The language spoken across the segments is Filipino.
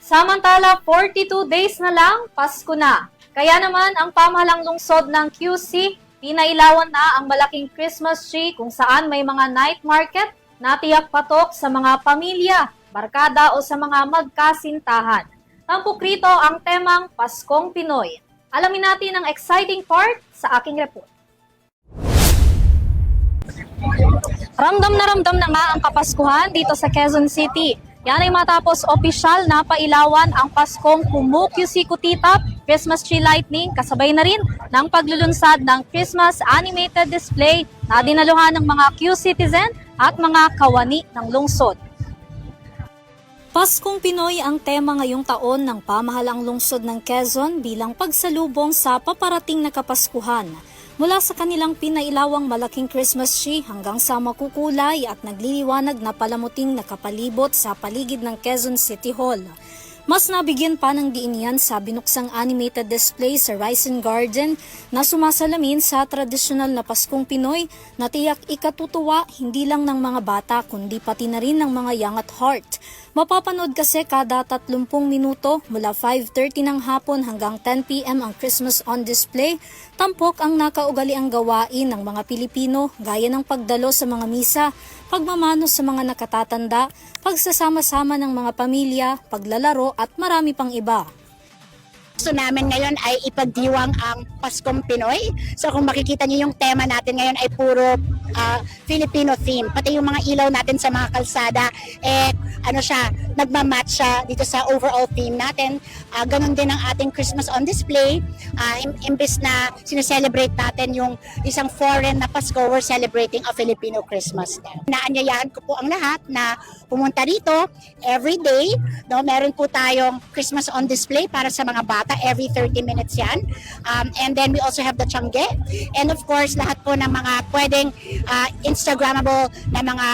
Samantala, 42 days na lang, Pasko na. Kaya naman, ang pamahalang lungsod ng QC, pinailawan na ang malaking Christmas tree kung saan may mga night market na tiyak patok sa mga pamilya, barkada o sa mga magkasintahan. Tampok rito ang temang Paskong Pinoy. Alamin natin ang exciting part sa aking report. Ramdam na nga ang Kapaskuhan dito sa Quezon City. Yan ay matapos opisyal na pailawan ang Paskong Pumukyusi Kutitap Christmas Tree Lightning kasabay na rin ng paglulunsad ng Christmas Animated Display na dinaluhan ng mga Q-citizen at mga kawani ng lungsod. Paskong Pinoy ang tema ngayong taon ng pamahalang lungsod ng Quezon bilang pagsalubong sa paparating na Kapaskuhan. Mula sa kanilang pinailawang malaking Christmas tree hanggang sa makukulay at nagliliwanag na palamuting nakapalibot sa paligid ng Quezon City Hall. Mas nabigyan pa ng diin yan sa binuksang animated display sa Rising Garden na sumasalamin sa tradisyonal na Paskong Pinoy na tiyak ikatutuwa hindi lang ng mga bata kundi pati na rin ng mga young at heart. Mapapanood kasi kada 30 minuto mula 5:30 ng hapon hanggang 10 p.m. ang Christmas on display. Tampok ang nakaugaliang gawain ng mga Pilipino gaya ng pagdalo sa mga misa, pagmamano sa mga nakatatanda, pagsasama-sama ng mga pamilya, paglalaro at marami pang iba. Gusto namin ngayon ay ipagdiwang ang Paskong Pinoy. So kung makikita niyo yung tema natin ngayon ay puro Filipino theme. Pati yung mga ilaw natin sa mga kalsada, nagmamatch siya dito sa overall theme natin. Ganon din ang ating Christmas on display. Imbes na sineselebrate natin yung isang foreign na Pasko, we're celebrating a Filipino Christmas. Naanyayahan ko po ang lahat na pumunta dito every day. No, meron po tayong Christmas on display para sa mga bata. Every 30 minutes yan. And then we also have the Tiangge. And of course, lahat po ng mga pwedeng Instagrammable na mga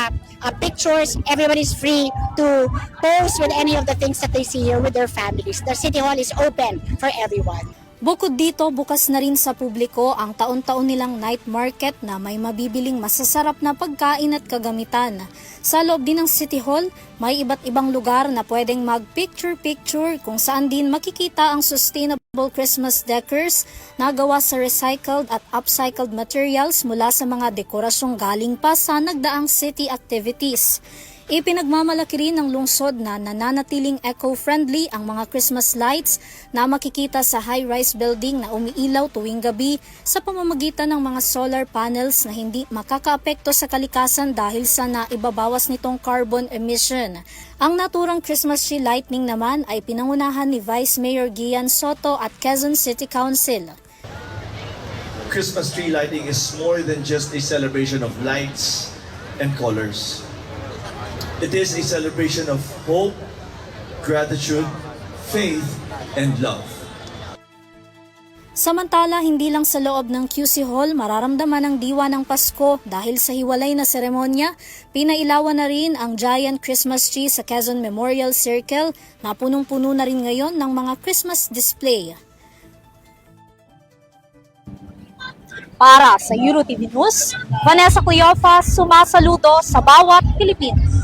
pictures. Everybody's free to post with any of the things that they see here with their families. The City Hall is open for everyone. Bukod dito, bukas na rin sa publiko ang taon-taon nilang night market na may mabibiling masasarap na pagkain at kagamitan. Sa loob din ng City Hall, may iba't ibang lugar na pwedeng mag-picture-picture kung saan din makikita ang sustainable Christmas decors na gawa sa recycled at upcycled materials mula sa mga dekorasyong galing pa sa nagdaang city activities. Ipinagmamalaki rin ng lungsod na nananatiling eco-friendly ang mga Christmas lights na makikita sa high-rise building na umiilaw tuwing gabi sa pamamagitan ng mga solar panels na hindi makakaapekto sa kalikasan dahil sa naibabawas nitong carbon emission. Ang naturang Christmas tree lightning naman ay pinangunahan ni Vice Mayor Gian Soto at Quezon City Council. Christmas tree lighting is more than just a celebration of lights and colors. It is a celebration of hope, gratitude, faith, and love. Samantala, hindi lang sa loob ng QC Hall mararamdaman ang diwa ng Pasko dahil sa hiwalay na seremonya, pinailawan na rin ang giant Christmas tree sa Quezon Memorial Circle na punong-puno na rin ngayon ng mga Christmas display. Para sa EuroTV News, Vanessa Cleofa sumasaludo sa bawat Pilipino.